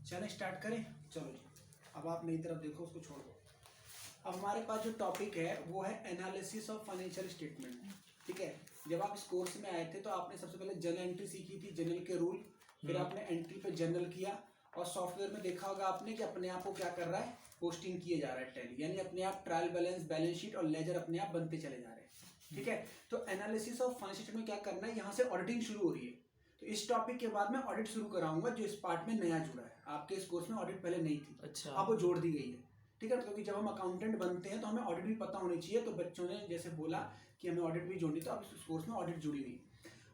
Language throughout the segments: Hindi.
चलें स्टार्ट करें। चलो जी, अब आप मेरी तरफ देखो, उसको छोड़ दो। अब हमारे पास जो टॉपिक है वो है एनालिसिस ऑफ फाइनेंशियल स्टेटमेंट। ठीक है, जब आप इस कोर्स में आए थे तो आपने सबसे पहले जर्नल एंट्री सीखी थी, जर्नल के रूल, फिर आपने एंट्री पे जर्नल किया, और सॉफ्टवेयर में देखा होगा आपने कि अपने आप को क्या कर रहा है, पोस्टिंग किए जा रहा है टैली, यानी अपने आप ट्रायल बैलेंस, बैलेंस शीट और लेजर अपने आप बनते चले जा रहे हैं। ठीक है, तो एनालिसिस ऑफ फाइनेंशियल स्टेटमेंट में क्या करना है, यहाँ से ऑडिटिंग शुरू हो रही है। तो इस टॉपिक के बाद मैं ऑडिट शुरू कराऊंगा, जो इस पार्ट में नया जुड़ा है। आपके इस कोर्स में ऑडिट पहले नहीं थी, अच्छा, अब वो जोड़ दी गई है। ठीक है, क्योंकि जब हम अकाउंटेंट बनते हैं तो हमें ऑडिट भी पता होनी चाहिए, तो बच्चों ने जैसे बोला कि हमें ऑडिट भी जोड़नी, तो अब इस कोर्स में ऑडिट जुड़ी हुई।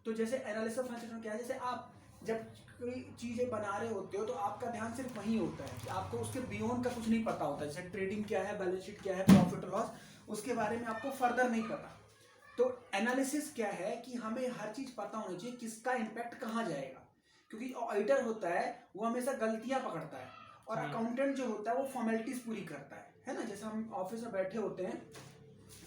तो जैसे एनालिसिस ऑफ फाइनेंशियल स्टेटमेंट क्या है, जैसे आप जब कोई चीज़ें बना रहे होते हो तो आपका ध्यान सिर्फ वहीं होता है कि आपको उसके बियॉन्ड का कुछ नहीं पता होता। जैसे ट्रेडिंग क्या है, बैलेंस शीट क्या है, प्रॉफिट और लॉस, उसके बारे में आपको फर्दर नहीं पता। तो एनालिसिस क्या है कि हमें हर चीज़ पता होनी चाहिए, किसका इम्पैक्ट कहाँ जाएगा, क्योंकि ऑडिटर होता है वो हमेशा गलतियां पकड़ता है, और अकाउंटेंट जो होता है वो फॉर्मेलिटीज पूरी करता है ना। जैसे हम ऑफिस में बैठे होते हैं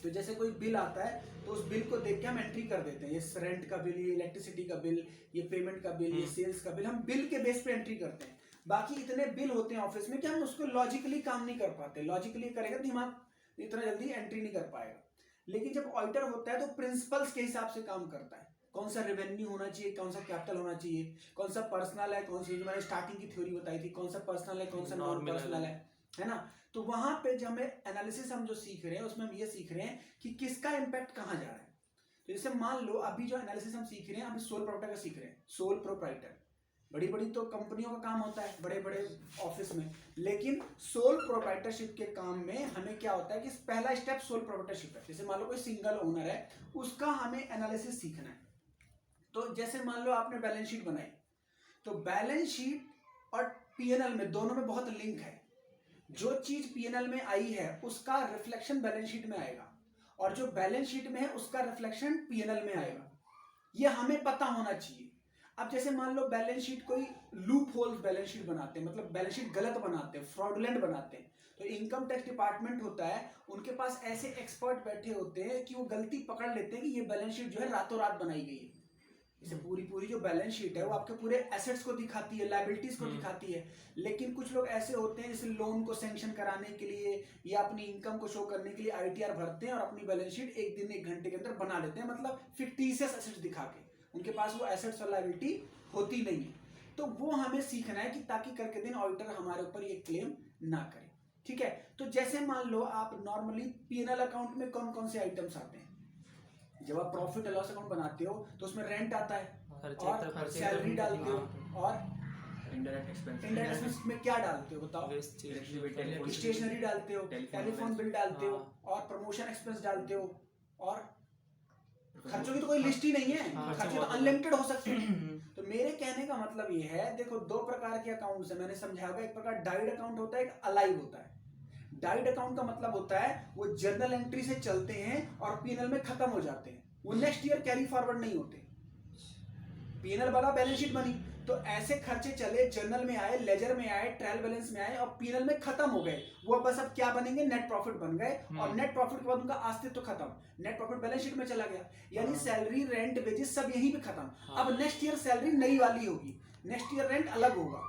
तो जैसे कोई बिल आता है तो उस बिल को देख के हम एंट्री कर देते हैं, ये रेंट का बिल, ये इलेक्ट्रिसिटी का बिल, ये पेमेंट का बिल, ये सेल्स का बिल, हम बिल के बेस पे एंट्री करते हैं। बाकी इतने बिल होते हैं ऑफिस में कि हम उसको लॉजिकली काम नहीं कर पाते। लॉजिकली करेगा दिमाग इतना जल्दी एंट्री नहीं कर पाएगा। लेकिन जब ऑडिटर होता है तो प्रिंसिपल्स के हिसाब से काम करता है, कौन सा रेवेन्यू होना चाहिए, कौन सा कैपिटल होना चाहिए, कौन सा पर्सनल है, कौन सी, जो मैंने स्टार्टिंग की थ्योरी बताई थी, कौन सा पर्सनल है, कौन सा नॉन पर्सनल है ना। तो वहां पे जो हमें एनालिसिस हम जो सीख रहे हैं उसमें हम ये सीख रहे हैं कि किसका इम्पैक्ट कहाँ जा रहा है। तो जैसे मान लो अभी जो एनालिसिस हम सीख रहे हैं, अभी सोल प्रोप्राइटर का सीख रहे हैं। सोल प्रोप्राइटर बड़ी बड़ी तो कंपनियों का काम होता है, बड़े बड़े ऑफिस में, लेकिन सोल प्रोप्राइटरशिप के काम में हमें क्या होता है कि पहला स्टेप सोल प्रोप्राइटरशिप है। जैसे मान लो कोई सिंगल ओनर है, उसका हमें एनालिसिस सीखना है। तो जैसे मान लो आपने बैलेंस शीट बनाई, तो बैलेंस शीट और पीएनएल में दोनों में बहुत लिंक है। जो चीज पीएनएल में आई है उसका रिफ्लेक्शन बैलेंस शीट में आएगा, और जो बैलेंस शीट में है उसका रिफ्लेक्शन पीएनएल में आएगा। यह हमें पता होना चाहिए। अब जैसे मान लो बैलेंस शीट कोई लूप होल बैलेंस शीट बनाते हैं, मतलब बैलेंस शीट गलत बनाते हैं, फ्रॉडुलेंट बनाते हैं, तो इनकम टैक्स डिपार्टमेंट होता है, उनके पास ऐसे एक्सपर्ट बैठे होते हैं कि वो गलती पकड़ लेते हैं कि ये बैलेंस शीट जो है रातों रात बनाई गई है। इसे पूरी जो बैलेंस शीट है वो आपके पूरे एसेट्स को दिखाती है, लायबिलिटीज को दिखाती है, लेकिन कुछ लोग ऐसे होते हैं जैसे लोन को सैंक्शन कराने के लिए या अपनी इनकम को शो करने के लिए आईटीआर भरते हैं और अपनी बैलेंस शीट एक दिन एक घंटे के अंदर बना लेते हैं, मतलब फिक्टिशियस एसेट्स दिखा के। उनके पास वो एसेट्स और लायबिलिटी होती नहीं है। तो वो हमें सीखना है कि ताकि करके दिन ऑडिटर हमारे ऊपर ये क्लेम ना करे। ठीक है, तो जैसे मान लो आप नॉर्मली पीएनएल अकाउंट में कौन कौन से आइटम्स आते हैं, जब आप प्रॉफिट एंड लॉस अकाउंट बनाते हो तो उसमें रेंट आता है और सैलरी डालते हो, और इंडायरेक्ट एक्सपेंस में क्या डालते हो बताओ, स्टेशनरी डालते हो, टेलीफोन बिल डालते हो, और प्रमोशन एक्सपेंस डालते हो, और खर्चों की तो कोई लिस्ट ही नहीं है, खर्चे तो अनलिमिटेड हो सकते हैं। तो मेरे कहने का मतलब ये है, देखो दो प्रकार के अकाउंट्स है, मैंने समझाया होगा, एक प्रकार डाइड अकाउंट होता है, एक अलाइव होता है। डाइड अकाउंट का मतलब होता है वो जर्नल एंट्री से चलते हैं और पीएनएल में खत्म हो जाते हैं, वो नेक्स्ट ईयर कैरी फॉरवर्ड नहीं होते। पीएनएल वाला बैलेंस शीट बनी तो ऐसे खर्चे चले, जर्नल में आए, लेजर में आए, ट्रायल बैलेंस में आए और पीएनएल में खत्म हो गए। वो बस अब क्या बनेंगे, नेट प्रॉफिट बन गए, और नेट प्रॉफिट के बाद उनका अस्तित्व खत्म, नेट प्रॉफिट बैलेंस शीट में चला गया, यानी सैलरी, रेंट, वेजेस सब यहीं पे खत्म। अब नेक्स्ट ईयर सैलरी नई वाली होगी, नेक्स्ट ईयर रेंट अलग होगा।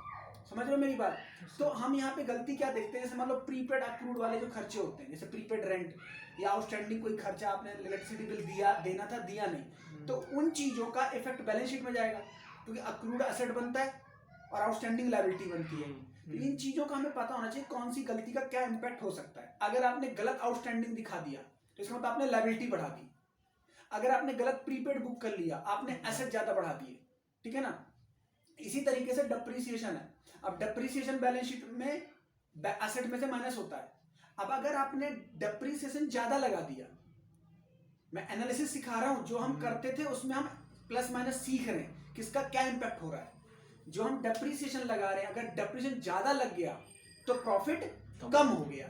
समझ रहे हो मेरी बात? तो हम यहाँ पे गलती क्या देखते हैं, जैसे मान लो प्रीपेड अक्रूड वाले जो खर्चे होते हैं, जैसे प्रीपेड रेंट या आउटस्टैंडिंग कोई खर्चा, आपने इलेक्ट्रिसिटी बिल देना था, दिया नहीं, तो उन चीजों का इफेक्ट बैलेंस शीट में जाएगा, क्योंकि अक्रूड एसेट बनता है और आउटस्टैंडिंग लायबिलिटी बनती है। तो इन चीजों का हमें पता होना चाहिए कौन सी गलती का क्या इंपैक्ट हो सकता है। अगर आपने गलत आउटस्टैंडिंग दिखा दिया तो इसका मतलब आपने लायबिलिटी बढ़ा दी। अगर आपने गलत प्रीपेड बुक कर लिया, आपने एसेट ज्यादा बढ़ा दिए। ठीक है ना। इसी तरीके से डिप्रिसिएशन है। अब डिप्रिसिएशन बैलेंस शीट में एसेट में से माइनस होता है। अब अगर आपने डिप्रिसिएशन ज्यादा लगा दिया, मैं एनालिसिस सिखा रहा हूं, जो हम करते थे उसमें हम प्लस माइनस सीख रहे हैं किसका क्या इंपैक्ट हो रहा है। जो हम डिप्रिसिएशन लगा रहे हैं, अगर डिप्रिसिएशन ज्यादा लग गया तो प्रॉफिट कम हो गया,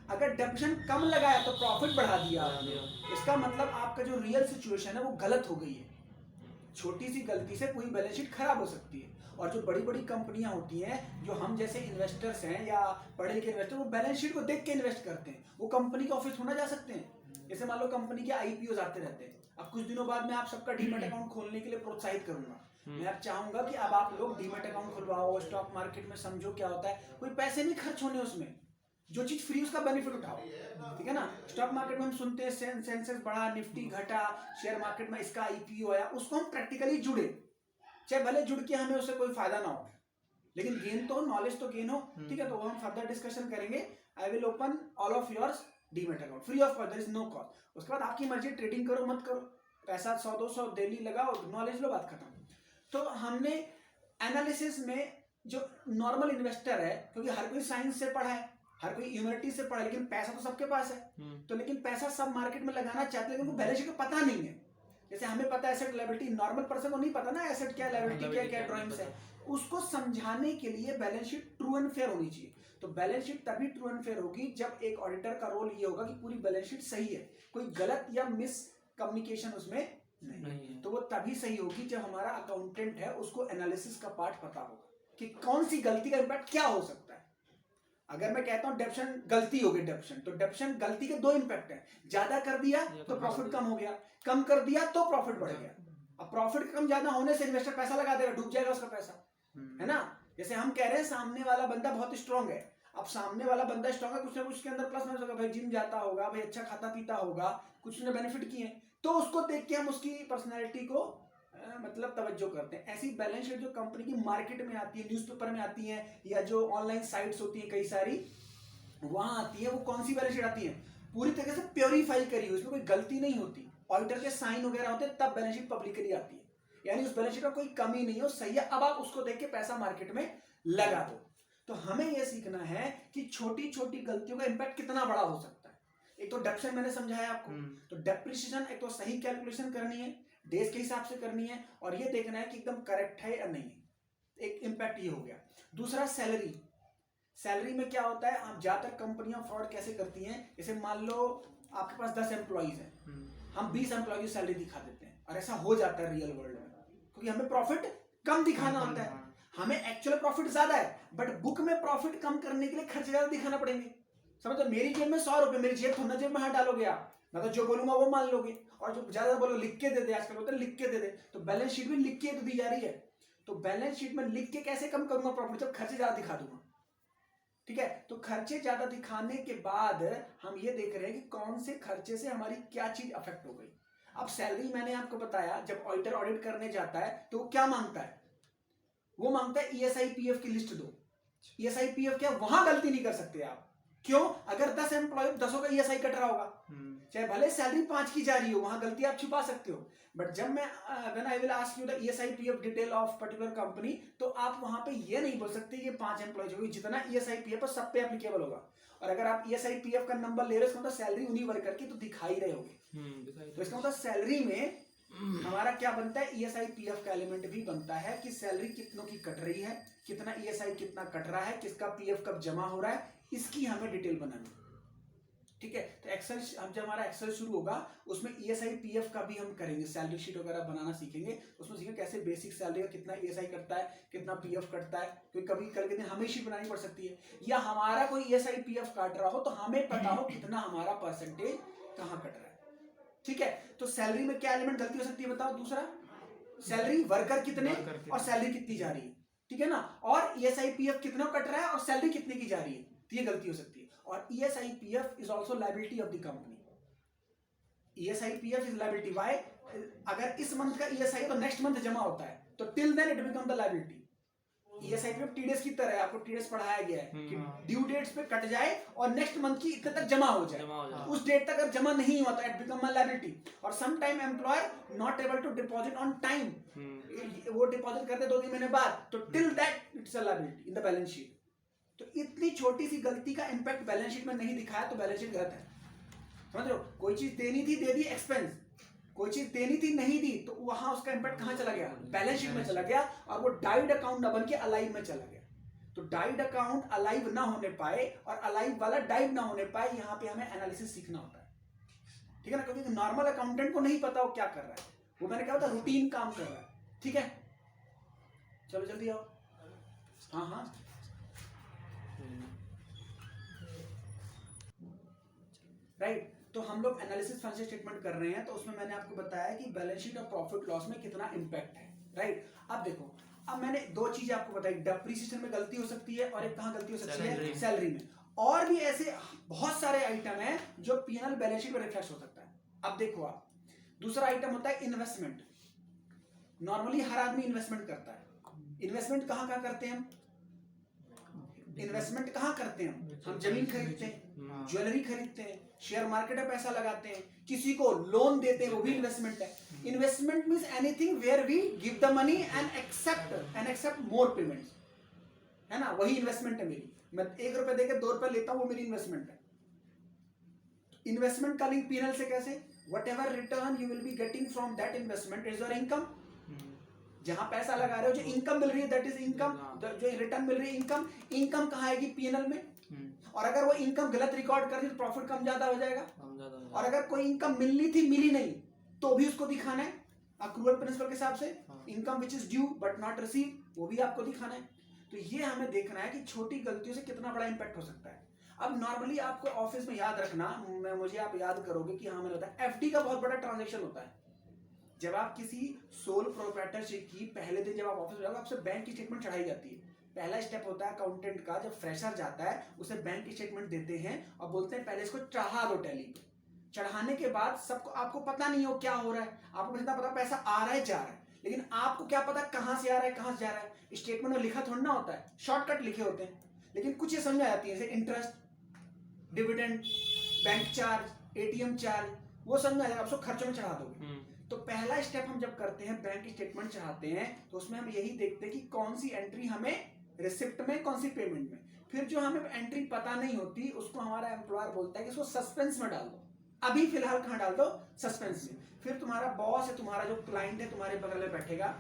अगर डिप्रिसिएशन कम लगाया तो प्रॉफिट बढ़ा दिया। इसका मतलब आपका जो रियल सिचुएशन है वो गलत हो गई है। छोटी सी गलती से पूरी बैलेंस शीट खराब हो सकती है। और जो बड़ी बड़ी कंपनियां होती हैं, जो हम जैसे इन्वेस्टर्स हैं या पढ़े लिखे इन्वेस्टर, वो बैलेंस शीट को देख के इन्वेस्ट करते हैं। वो कंपनी के ऑफिस होना जा सकते हैं। जैसे मान लो कंपनी के आईपीओ आते रहते हैं, अब कुछ दिनों बाद मैं आप सबका डीमैट अकाउंट खोलने के लिए प्रोत्साहित करूंगा, मैं अब चाहूंगा कि अब आप लोग डीमैट अकाउंट खुलवाओ, स्टॉक मार्केट में समझो क्या होता है, कोई पैसे नहीं खर्च होने उसमें, जो चीज फ्री उसका बेनिफिट उठाओ, ठीक है ना। स्टॉक मार्केट में हम सुनते हैं सेंसेक्स बढ़ा, निफ्टी घटा, शेयर मार्केट में इसका आईपीओ आया, उसको हम प्रैक्टिकली जुड़े, चाहे भले जुड़ के हमें उससे कोई फायदा ना हो, लेकिन गेन तो नॉलेज तो गेन हो, ठीक है। तो वो हम फर्दर डिस्कशन करेंगे। I will open all of yours demat account free of cost, there is no cost. उसके बाद आपकी मर्जी, ट्रेडिंग करो मत करो, पैसा 100-200 डेली लगाओ, नॉलेज लो, बात खत्म। तो हमने एनालिसिस में जो नॉर्मल इन्वेस्टर है, क्योंकि हर कोई साइंस से पढ़ा है, हर कोई ह्यूमैनिटी से पढ़ा है, लेकिन पैसा तो सबके पास है, तो लेकिन पैसा सब मार्केट में लगाना चाहते हैं, लेकिन उनको बैलेंस शीट का पता नहीं है। जैसे हमें पता है एसेट लायबिलिटी, नॉर्मल पर्सन को नहीं पता ना एसेट क्या, लायबिलिटी क्या, क्या ड्राइंग्स है। उसको समझाने के लिए balance sheet true and fair होनी चाहिए। तो बैलेंस शीट तभी ट्रू एंड फेयर होगी जब एक ऑडिटर का रोल ये होगा कि पूरी बैलेंस शीट सही है, कोई गलत या मिस कम्युनिकेशन उसमें नहीं है। तो वो तभी सही होगी जब हमारा अकाउंटेंट है उसको एनालिसिस का पार्ट पता होगा कि कौन सी गलती का इंपैक्ट क्या हो सकता है। अगर मैं कहता हूं डेप्शन गलती हो गई, डेप्शन, तो डेप्शन गलती के 2 इंपैक्ट है, ज्यादा कर दिया तो प्रॉफिट कम हो गया, कम कर दिया तो प्रॉफिट बढ़ गया। अब प्रॉफिट कम ज्यादा होने से इन्वेस्टर पैसा लगा देगा, डूब जाएगा उसका पैसा, है ना। जैसे हम कह रहे हैं सामने वाला बंदा बहुत स्ट्रांग है, अब सामने वाला बंदा स्ट्रांग है, कुछ ना कुछ के अंदर प्लस माइनस होगा, भाई जिम जाता होगा, भाई अच्छा खाता पीता होगा, कुछ उसने बेनिफिट किए, तो उसको देख के हम उसकी पर्सनैलिटी को मतलब तवज्जो करते हैं। ऐसी बैलेंस शीट जो कंपनी की मार्केट में आती है, न्यूज़पेपर में आती है, या जो ऑनलाइन साइट्स होती है कई सारी, वहां आती है, वो कौन सी बैलेंस शीट आती है, पूरी तरह से प्योरीफाई करी हुई, उसमें कोई गलती नहीं होती, ऑडिटर के साइन वगैरह होते हैं, तब बैलेंस शीट पब्लिकली आती है, यानी उस बैलेंस शीट में कोई कमी नहीं हो, सही है। अब आप उसको देख के पैसा मार्केट में लगा दो। तो हमें यह सीखना है कि छोटी छोटी गलतियों का इंपैक्ट कितना बड़ा हो सकता है। एक तो डेप्शन मैंने समझाया आपको, तो डेप्रिसिएशन एक तो सही कैलकुलेशन करनी है, डेज के हिसाब से करनी है, और ये देखना है कि एकदम करेक्ट है या नहीं, एक इंपैक्ट ये हो गया। दूसरा सैलरी, सैलरी में क्या होता है, आप ज्यादातर कंपनियां फ्रॉड कैसे करती हैं, जैसे मान लो आपके पास 10 एम्प्लॉइज हैं, हम 20 एम्प्लॉय की सैलरी दिखा देते हैं, और ऐसा हो जाता है रियल वर्ल्ड में, क्योंकि हमें प्रॉफिट कम दिखाना होता है, हमें एक्चुअल प्रॉफिट ज्यादा है, बट बुक में प्रॉफिट कम करने के लिए खर्च ज्यादा दिखाना पड़ेंगे। समझो मेरी जेब में 100 रुपए, मेरी जेब थोड़ा जेब में हाथ डालोगे आप, मैं तो जो बोलूंगा वो मान लोगे, और जो ज्यादा बोलो लिख के दे दे, आजकल होता है लिख के दे दे, तो बैलेंस शीट भी लिख के तो दी जा रही है। तो बैलेंस शीट में लिख के कैसे कम करूंगा प्रॉफिट, जब खर्चे ज्यादा दिखा दूंगा, ठीक है। तो खर्चे ज्यादा दिखाने के बाद हम ये देख रहे हैं कि कौन से खर्चे से हमारी क्या चीज अफेक्ट हो गई। अब सैलरी मैंने आपको बताया, जब ऑडिटर ऑडिट करने जाता है तो वो क्या मांगता है, वो मांगता है ईएसआई पीएफ की लिस्ट दो। ईएसआई पीएफ क्या, वहां गलती नहीं कर सकते आप, क्यों, अगर 10 एम्प्लॉय 10 का ईएसआई कट रहा होगा, चाहे भले सैलरी 5 की जा रही हो, वहां गलती आप छुपा सकते हो, बट जब मैं when I will ask you the ESI PF detail of particular company, तो आप वहां पे ये नहीं बोल सकते कि 5 एम्प्लॉय होगी, जितना ईएसआई पीएफ सब पे एप्लीकेबल होगा। और अगर आप ईएसआई पीएफ का नंबर ले रहे हो, इसका मतलब सैलरी उन्हीं वर्कर की तो दिखा ही रहे होगे, तो इसका मतलब सैलरी में हमारा क्या बनता है, ईएसआई पीएफ का एलिमेंट भी बनता है कि सैलरी कितनों की कट रही है, कितना ईएसआई कितना कट रहा है, किसका पीएफ कब जमा हो रहा है, इसकी हमें डिटेल बनानी, ठीक है। तो एक्सेल, अब जब हमारा एक्सेल शुरू होगा उसमें ईएसआई पीएफ का भी हम करेंगे, सैलरी शीट वगैरह बनाना सीखेंगे, उसमें सीखेंगे कैसे बेसिक सैलरी का कितना ईएसआई कटता है, कितना पीएफ कटता है, क्योंकि कभी कल के दिन हमें शीट बनानी पड़ सकती है, या हमारा कोई ईएसआई पीएफ काट रहा हो तो हमें पता हो कितना हमारा परसेंटेज कहाँ कट रहा है, ठीक है। तो सैलरी में क्या एलिमेंट गलती हो सकती है बताओ, दूसरा सैलरी वर्कर कितने और सैलरी कितनी जा रही है, ठीक है ना, और ईएसआई पीएफ कितना कट रहा है और सैलरी कितने की जा रही है, तो ये गलती हो सकती है। और ESIPF is also liability of the company. ESIPF is liability. Why? अगर इस मंथ का ESI तो नेक्स्ट मंथ जमा होता है, तो till then it become the liability. ESIPF TDS की तरह है, आपको TDS पढ़ाया गया है कि ड्यू डेट्स पे कट जाए और नेक्स्ट मंथ की इतने तक जमा हो जाए, उस डेट तक अगर जमा नहीं हुआ तो इट बिकम अ लायबिलिटी। और some time employer not able to deposit on time, वो डिपॉजिट करते 2-3 महीने बाद, तो till that it's a liability in the balance sheet. तो इतनी छोटी सी गलती का इंपैक्ट बैलेंस शीट में नहीं दिखाया तो बैलेंस शीट गलत है, समझ रहे हो। कोई चीज देनी थी दे दी एक्सपेंस, कोई चीज देनी थी नहीं दी, तो वहां उसका इंपैक्ट कहां चला गया, बैलेंस शीट में चला गया, और वो डाइड अकाउंट न बन के अलाइव में चला गया। तो डाइड अकाउंट अलाइव ना होने पाए और अलाइव वाला डाइड ना होने पाए, यहाँ पे हमें एनालिसिस सीखना होता है, ठीक है ना, क्योंकि नॉर्मल अकाउंटेंट को नहीं पता वो क्या कर रहा है, वो मैंने कहा था रूटीन काम कर रहा है, ठीक है। चलो जल्दी आओ, हाँ हाँ राइट। तो हम लोग एनालिसिस फाइनेंशियल स्टेटमेंट कर रहे हैं, तो उसमें मैंने आपको बताया कि बैलेंस शीट और प्रॉफिट लॉस में कितना इंपैक्ट है, राइट। अब देखो, अब मैंने दो चीजें आपको बताई, डेप्रिसिएशन में गलती हो सकती है और एक कहाँ गलती हो सकती है, सैलरी में। और भी ऐसे बहुत सारे आइटम हैं जो पीएनएल बैलेंस शीट में रिफ्लेक्ट हो सकता है। अब देखो आप, दूसरा आइटम होता है इन्वेस्टमेंट। नॉर्मली हर आदमी इन्वेस्टमेंट करता है। इन्वेस्टमेंट कहाँ कहाँ करते हैं हम? इन्वेस्टमेंट कहाँ करते हैं हम जमीन खरीदते हैं, ज्वेलरी खरीदते हैं, शेयर मार्केट में पैसा लगाते हैं, किसी को लोन देते हैं, वो भी इन्वेस्टमेंट है। Investment means anything where we give the money and accept more payments, है ना, वही इन्वेस्टमेंट है मेरी। मैं 1 रुपए देके 2 रुपए लेता हूं, वो मेरी इन्वेस्टमेंट है। इन्वेस्टमेंट का लिंक पीएनएल से कैसे? What ever return you will be getting from that investment is your income. जहां पैसा लगा रहे हो, जो इनकम मिल रही है दैट इज इनकम, जो रिटर्न मिल रही है इनकम। इनकम कहाँ आएगी? पीएनएल में। और अगर वो इनकम गलत रिकॉर्ड कर दी तो प्रॉफिट कम ज्यादा हो जाएगा। और अगर कोई इनकम मिलनी थी मिली नहीं तो भी उसको दिखाना है अक्रूवल प्रिंसिपल के हिसाब से। Income which is due but not receive, वो भी आपको दिखाना है। तो ये हमें देखना है कि छोटी गलतियों से कितना बड़ा इंपैक्ट हो सकता है। अब नॉर्मली आपको ऑफिस में याद रखना, मुझे आप याद करोगे कि हाँ मैंने बताया, एफडी का बहुत बड़ा ट्रांजेक्शन होता है। जब आप किसी सोल प्रोप्राइटरशिप की पहले दिन जब आप ऑफिस में जाओगे, आपसे बैंक की स्टेटमेंट चढ़ाई जाती है। पहला स्टेप होता है अकाउंटेंट का, जब फ्रेशर जाता है उसे बैंक की स्टेटमेंट देते हैं और बोलते हैं पहले इसको चढ़ा दो टैली पे। चढ़ाने के बाद सबको, आपको पता नहीं हो क्या हो रहा है, आपको जितना पता पैसा आ रहा है जा रहा है, लेकिन आपको क्या पता कहां से आ रहा है कहां से जा रहा है। स्टेटमेंट में लिखा थोड़ा ना होता है, शॉर्टकट लिखे होते हैं, लेकिन कुछ ये समझ आ जाती है, जैसे interest, dividend, bank charge, ATM charge, वो समझ आ जाएगा, आप उसको खर्चों में चढ़ा दोगे। तो पहला स्टेप हम जब करते हैं बैंक स्टेटमेंट चढ़ाते हैं तो उसमें हम यही देखते हैं कि कौन सी एंट्री हमें रिसिप्ट में, कौन सी पेमेंट में। फिर जो हमें एंट्री पता नहीं होती उसको हमारा एम्प्लॉयर बोलता है कि इसको सस्पेंस में डाल दो, अभी फिलहाल कहां डाल दो, सस्पेंस में। फिर तुम्हारा बॉस है, तुम्हारा जो क्लाइंट है तुम्हारे बगल में बैठेगा,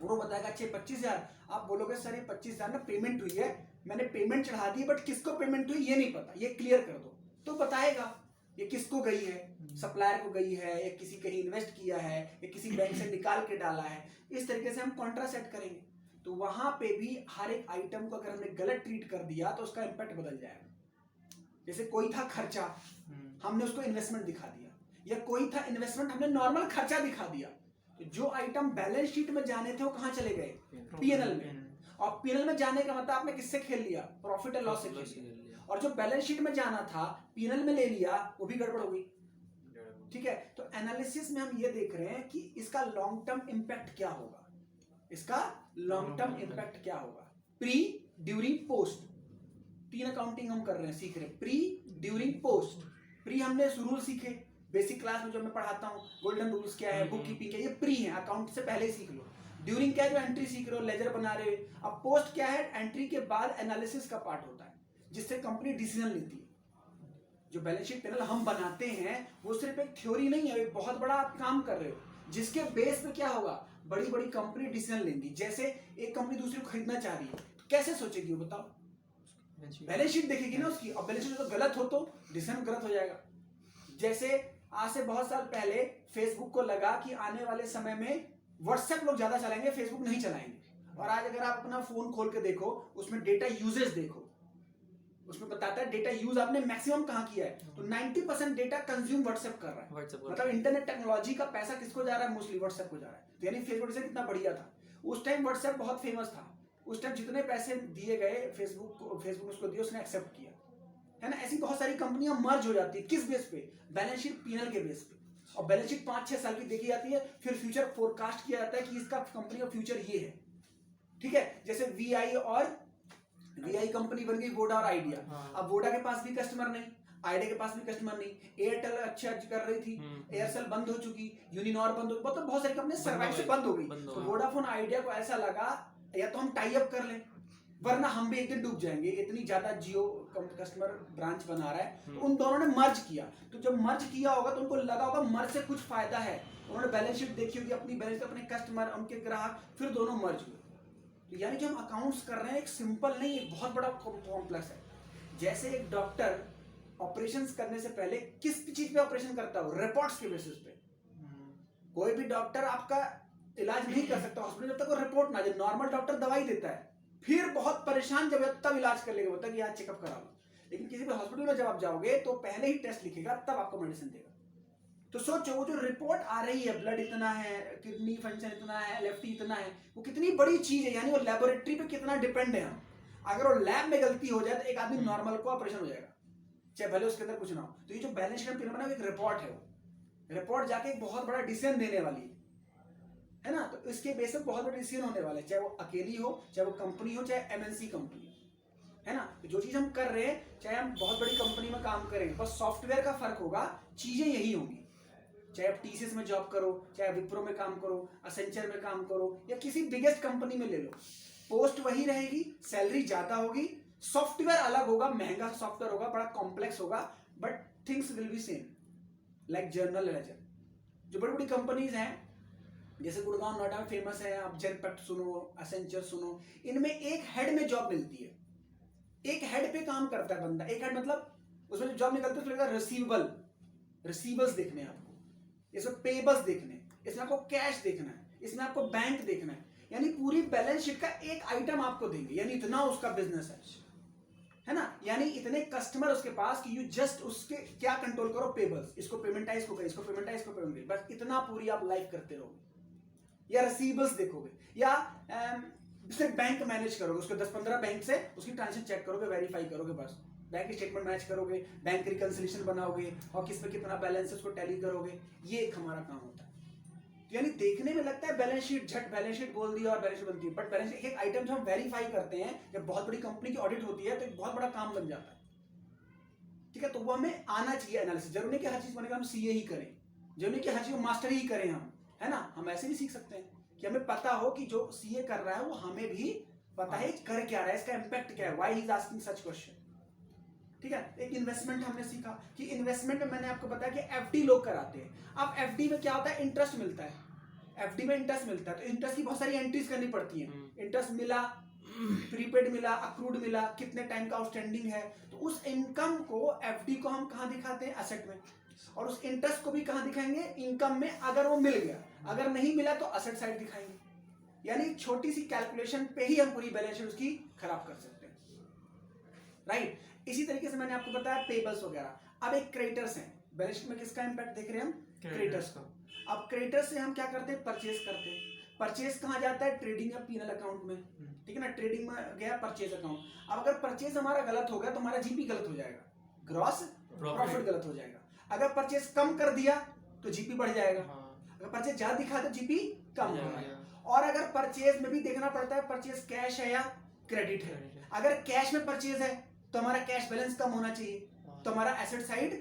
वो बताएगा अच्छे 25,000। आप बोलोगे सर ये 25,000 ना पेमेंट हुई है, मैंने पेमेंट चढ़ा दी, बट किसको पेमेंट हुई ये नहीं पता, ये क्लियर कर दो। तो बताएगा ये किसको गई है, सप्लायर को गई है, या किसी कहीं इन्वेस्ट किया है, या किसी बैंक से निकाल के डाला है। इस तरीके से हम कॉन्ट्रा सेट करेंगे। तो वहां पे भी हर एक आइटम को अगर हमने गलत ट्रीट कर दिया तो उसका इंपैक्ट बदल जाएगा। जैसे कोई था खर्चा, हमने उसको इन्वेस्टमेंट दिखा दिया, या कोई था इन्वेस्टमेंट, हमने नॉर्मल खर्चा दिखा दिया। तो जो आइटम बैलेंस शीट में जाने थे वो कहां चले गए? पीएनएल में। और पीएनएल में जाने का मतलब आपने किससे खेल लिया? प्रॉफिट एंड लॉस से खेल लिया। और जो बैलेंस शीट में जाना था पीएनएल में ले लिया, वो भी गड़बड़ हो गई। ठीक है, तो एनालिसिस में हम ये देख रहे हैं कि इसका लॉन्ग टर्म इंपैक्ट क्या होगा, इसका लॉन्ग टर्म इंपैक्ट क्या होगा। प्री, ड्यूरिंग, पोस्ट, 3 अकाउंटिंग हम कर रहे हैं, सीख रहे हैं। Pre, during, post. प्री हमने रूल सीखे बेसिक क्लास में, जो मैं पढ़ाता हूँ, गोल्डन रूल्स क्या है, बुक कीपिंग क्या है, ये प्री है, अकाउंट से पहले ही सीख लो। ड्यूरिंग क्या है? जो एंट्री सीख रहे हो, लेजर बना रहे हो। अब पोस्ट क्या है? एंट्री के बाद एनालिसिस का पार्ट होता है, जिससे कंपनी डिसीजन लेती है। जो बैलेंस शीट पैनल हम बनाते हैं वो सिर्फ एक थ्योरी नहीं है, एक बहुत बड़ा आप काम कर रहे हो, जिसके बेस पे क्या होगा, बड़ी बड़ी कंपनी डिसीजन लेंगी। जैसे एक कंपनी दूसरी को खरीदना चाह रही है तो कैसे सोचेगी वो, बताओ? बैलेंस शीट देखेगी ना उसकी, और बैलेंस शीट तो गलत हो तो डिसीजन गलत हो जाएगा। जैसे आज से बहुत साल पहले फेसबुक को लगा कि आने वाले समय में व्हाट्सएप लोग ज्यादा चलाएंगे, फेसबुक नहीं चलाएंगे। और आज अगर आप अपना फोन खोल के देखो, उसमें डेटा यूजेज देखो, उसमें बताता है डेटा यूज आपने मैक्सिमम कहां किया है। तो 90% डेटा कंज्यूम व्हाट्सएप कर रहा है, मतलब इंटरनेट टेक्नोलॉजी का पैसा किसको जा रहा है? मोस्टली व्हाट्सएप को जा रहा है। तो यानी फेसबुक से कितना बढ़िया था उस टाइम, व्हाट्सएप बहुत फेमस था उस टाइम, जितने पैसे दिए गए फेसबुक उसको दिए, उसने एक्सेप्ट किया, है ना। ऐसी बहुत सारी कंपनियां मर्ज हो जाती है, किस बेस पे? बैलेंस शीट पीएनएल के बेस पे। और बैलेंस शीट 5-6 साल की देखी जाती है, फिर फ्यूचर फोरकास्ट किया जाता है कि इसका कंपनी का फ्यूचर ये है। ठीक है, जैसे वीआई कंपनी बन गई, वोडा और आइडिया। अब वोडा के पास भी कस्टमर नहीं, आइडिया के पास भी कस्टमर नहीं, एयरटेल अच्छा कर रही थी, एयरसेल बंद हो चुकी, यूनिनॉर बंद हो, मतलब बहुत सारी कंपनी सर्वाइव से बंद हो गई। तो वोडाफोन आइडिया को ऐसा लगा या तो हम टाई अप कर लें, वरना हम भी एक दिन डूब जाएंगे, इतनी ज्यादा जियो कस्टमर ब्रांच बना रहा है। तो उन दोनों ने मर्ज किया। तो जब मर्ज किया होगा तो उनको लगा होगा मर्ज से कुछ फायदा है, उन्होंने बैलेंस शीट देखी होगी, अपनी बैलेंस, अपने कस्टमर, उनके ग्राहक, फिर दोनों मर्ज हुए। तो यानी जो हम अकाउंट्स कर रहे हैं एक सिंपल नहीं, एक बहुत बड़ा कॉम्प्लेक्स है। जैसे एक डॉक्टर ऑपरेशंस करने से पहले किस चीज पे ऑपरेशन करता है? रिपोर्ट्स के बेसिस पे। कोई भी डॉक्टर आपका इलाज नहीं कर सकता हॉस्पिटल जब तक वो रिपोर्ट ना दे। नॉर्मल डॉक्टर दवाई देता है, फिर बहुत परेशान जब तब इलाज कर लेगा, बोलता है कि यार चेकअप करा लो। लेकिन किसी भी हॉस्पिटल में जब आप जाओगे तो पहले ही टेस्ट लिखेगा, तब आपको मेडिसिन देगा। तो सोचो वो जो रिपोर्ट आ रही है, ब्लड इतना है, किडनी फंक्शन इतना है, एलएफटी इतना है, वो कितनी बड़ी चीज है, यानी वो लेबोरेटरी पे कितना डिपेंड है हम। अगर वो लैब में गलती हो जाए तो एक आदमी नॉर्मल को ऑपरेशन हो जाएगा, चाहे भले उसके अंदर कुछ ना हो। तो ये जो बैलेंस शीट बना है, एक रिपोर्ट है, वो रिपोर्ट जाके एक बहुत बड़ा डिसीजन देने वाली है ना। तो इसके बेस पे बहुत बड़ा डिसीजन होने वाला है, चाहे वो अकेली हो, चाहे वो कंपनी हो, चाहे एमएनसी कंपनी है ना। तो जो चीज हम कर रहे हैं, चाहे हम बहुत बड़ी कंपनी में काम करें, बस सॉफ्टवेयर का फर्क होगा, चीजें यही होंगी। चाहे आप टीसीएस में जॉब करो, चाहे विप्रो में काम करो, एसेंचर में काम करो, या किसी बिगेस्ट कंपनी में ले लो, पोस्ट वही रहेगी, सैलरी ज्यादा होगी, सॉफ्टवेयर अलग होगा, महंगा सॉफ्टवेयर होगा, बड़ा कॉम्प्लेक्स होगा, but things will be same, like journal ledger. जो बड़ी बड़ी कंपनीज हैं, जैसे गुड़गांव नोएडा में फेमस है, आप जेनपेक्ट सुनो, एसेंचर सुनो, इनमें एक हेड में जॉब मिलती है, एक हेड पे काम करता है बंदा। एक हेड मतलब उसमें जो जॉब निकलती है उसमें रिसीवल्स देखने हैं आपको, इसमें पेबल्स देखने हैं, इसमें आपको कैश देखना है, इसमें आपको बैंक देखना है, यानी पूरी बैलेंस शीट का एक आइटम आपको देंगे, यानी इतना उसका बिजनेस है ना। यानी इतने कस्टमर उसके पास कि यू जस्ट उसके क्या कंट्रोल करो, पेबल्स, इसको पेमेंटाइज को करें, इसको पेमेंटाइज को पेमेंट, बस इतना पूरी आप लाइफ करते रहोगे, या रिसीवल्स देखोगे, या सिर्फ बैंक मैनेज करोगे, उसके 10-15 बैंक से उसकी ट्रांजेक्शन चेक करोगे, वेरीफाई करोगे, बस बैंक स्टेटमेंट मैच करोगे, बैंक रिकंसिलिएशन बनाओगे, और किस पे कितना बैलेंस है उसको टैली करोगे, ये एक हमारा काम होता है। तो यानी देखने में लगता है बैलेंस शीट, झट बैलेंस शीट बोल दिया और बैलेंस शीट बनती है, बट बैलेंस शीट एक आइटम जो हम वेरीफाई करते हैं, जब बहुत बड़ी कंपनी की ऑडिट होती है तो एक बहुत बड़ा काम बन जाता है, ठीक है। तो वो हमें आना चाहिए एनालिसिस, जरूरी नहीं कि हर चीज बनेगा हम सीए ही करें, जरूरी नहीं कि हर चीज मास्टर ही करें हम, है ना। हम ऐसे भी सीख सकते हैं कि हमें पता हो कि जो सीए कर रहा है वो हमें भी पता है कर क्या रहा है, इसका इंपैक्ट क्या है, why he is asking such question, ठीक है। एक इन्वेस्टमेंट हमने सीखा कि इन्वेस्टमेंट में मैंने आपको बताया कि एफडी लोग कराते हैं। अब एफडी में क्या होता है, इंटरेस्ट मिलता है, एफडी में इंटरेस्ट मिलता है, तो इंटरेस्ट की बहुत सारी एंट्रीज करनी पड़ती है, इंटरेस्ट मिला, प्रीपेड मिला, अक्रूड मिला, कितने टाइम का आउटस्टैंडिंग है, तो उस इनकम को, एफडी को हम कहां दिखाते हैं, एसेट में, और उस इंटरेस्ट को भी कहां दिखाएंगे, इनकम में, अगर वो मिल गया, अगर नहीं मिला तो असेट साइड दिखाएंगे। यानी छोटी सी कैलकुलेशन पे ही हम पूरी बैलेंस शीट उसकी खराब कर सकते हैं, राइट। इसी तरीके से मैंने आपको बताया पेबल्स वगैरह। अब एक क्रेडिटर्स है, बैलेंस शीट में किसका इंपैक्ट देख रहे हैं हम, क्रेडिटर्स का। अब क्रेडिटर्स से हम क्या करते हैं, परचेज करते हैं। परचेज कहां जाता है, ट्रेडिंग या पीनल अकाउंट में, ठीक है ना, ट्रेडिंग में गया परचेज अकाउंट। अब अगर परचेज हमारा गलत हो गया तो हमारा जीपी गलत हो जाएगा, ग्रॉस प्रॉफिट गलत हो जाएगा। अगर परचेज कम कर दिया तो जीपी बढ़ जाएगा, अगर परचेज ज्यादा दिखा तो जीपी कम हो जाएगा। और अगर परचेज में भी देखना पड़ता है परचेज कैश है या क्रेडिट है। अगर कैश में परचेज है तो हमारा कैश बैलेंस कम होना चाहिए, तो हमारा एसेट साइड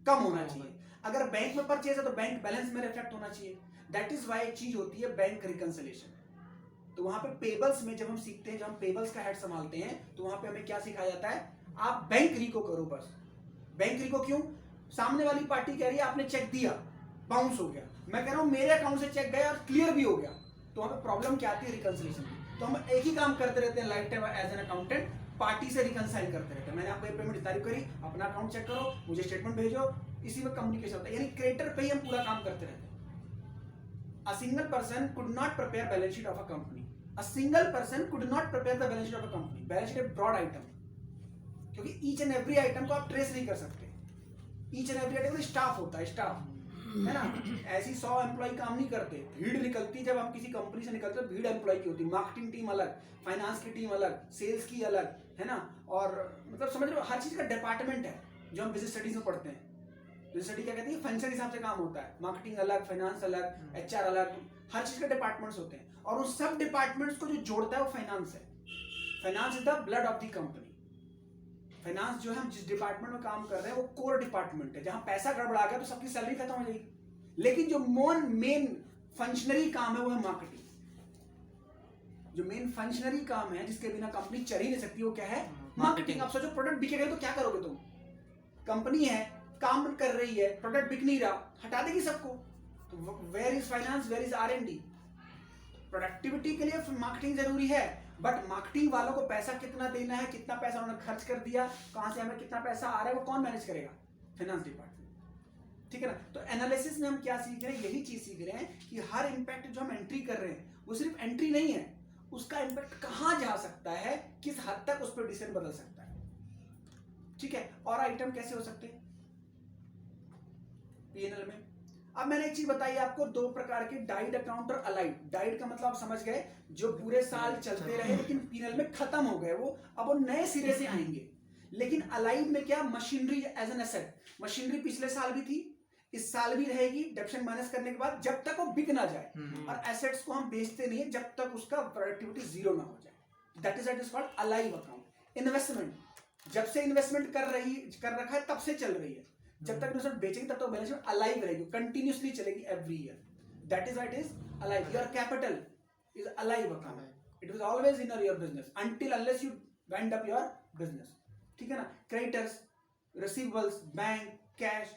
कम होना चाहिए। अगर बैंक में परचेज है तो बैंक बैलेंस में रिफ्लेक्ट होना चाहिए। दैट इज वाई एक चीज होती है बैंक रिकंसिलिएशन। तो वहां पे पेबल्स में जब हम सीखते हैं, जब हम पेबल्स का हेड संभालते हैं, तो वहां पे हमें क्या सिखाया जाता है, आप बैंक रिको करो बस। बैंक रिको क्यों, सामने वाली पार्टी कह रही है आपने चेक दिया, बाउंस हो गया, मैं कह रहा हूं मेरे अकाउंट से चेक गया और क्लियर भी हो गया, तो वहां पे प्रॉब्लम क्या आती है, रिकंसिलिएशन की। तो हम एक ही काम करते रहते हैं life time as an accountant, party से रिकंसाइल करते रहते हैं। मैंने आपको ये पेमेंट तारीफ करी, अपना अकाउंट चेक करो, मुझे स्टेटमेंट भेजो, इसी में कम्युनिकेशन होता है, यानी क्रेडिटर पे ही हम पूरा काम करते रहते हैं। A single person could not prepare balance sheet of a company. A single person could not prepare the balance sheet of a company. Balance sheet एक broad item, क्योंकि each and every item को आप ट्रेस नहीं कर सकते। each and every item में स्टाफ होता है, स्टाफ है ना, ऐसी 100 एम्प्लॉय काम नहीं करते, भीड़ निकलती जब हम किसी कंपनी से निकलते हैं, भीड़ एम्प्लॉय की होती है, मार्केटिंग टीम अलग, फाइनेंस की टीम अलग, सेल्स की अलग, है ना, और मतलब समझ लो हर चीज का डिपार्टमेंट है जो हम बिजनेस स्टडीज में पढ़ते हैं। बिजनेस स्टडी क्या कहती है, फंक्शन हिसाब से काम होता है, मार्केटिंग अलग, फाइनेंस अलग, एचआर अलग, हर चीज के डिपार्टमेंट्स होते हैं, और उन सब डिपार्टमेंट्स को जो जोड़ता है वो फाइनेंस है। Finance is the blood of the company. Finance जो है, हम जिस डिपार्टमेंट में काम कर रहे हैं वो कोर डिपार्टमेंट है, जहां पैसा गड़बड़ा गया तो सबकी सैलरी खत्म हो जाएगी। लेकिन जो मेन फंक्शनरी काम है वो है मार्केटिंग। जो मेन फंक्शनरी काम है, जिसके बिना कंपनी चल ही नहीं सकती, वो क्या है, मार्केटिंग। अब सोचो प्रोडक्ट बिकेगा तो क्या करोगे तुम, कंपनी है काम कर रही है, प्रोडक्ट बिक नहीं रहा, हटा देगी सबको, तो where is finance, where is R and D. Productivity के लिए मार्केटिंग जरूरी है, बट मार्केटिंग वालों को पैसा कितना देना है, कितना पैसा उन्होंने खर्च कर दिया, कहां से हमें कितना पैसा आ रहा है, वो कौन मैनेज करेगा, फाइनेंस डिपार्टमेंट, ठीक है ना। तो एनालिसिस में हम क्या सीख रहे हैं, यही चीज सीख रहे हैं कि हर इंपैक्ट जो हम एंट्री कर रहे हैं वो सिर्फ एंट्री नहीं है, उसका इंपैक्ट कहां जा सकता है, किस हद तक उस पर डिसीजन बदल सकता है, ठीक है। और आइटम कैसे हो सकते हैं पीएनएल में, अब मैंने एक चीज बताई आपको, दो प्रकार के, डाइड अकाउंट और अलाइड। डाइड का मतलब आप समझ गए, जो पूरे साल चलते रहे लेकिन पीनल में खत्म हो गए वो, अब वो नए सिरे से आएंगे। लेकिन अलाइड में क्या, machinery as an asset, machinery पिछले साल भी थी, इस साल भी रहेगी, डेप्शन माइनस करने के बाद, जब तक वो बिक ना जाए। और एसेट्स को हम बेचते नहीं है जब तक उसका प्रोडक्टिविटी जीरो ना हो जाए। That is called alive account. Investment, जब से इन्वेस्टमेंट कर रखा है तब से चल रही है, जब तक इन्वेस्टमेंट बेचेंगे तब तक बैलेंस शीट अलाइव रहेगी, कंटिन्यूअसली चलेगी every year. That is what is alive. Your capital is alive account, it was always in your business until unless you wind up your business. ठीक है ना। क्रेडिटर्स, रिसीवेबल्स, बैंक, कैश,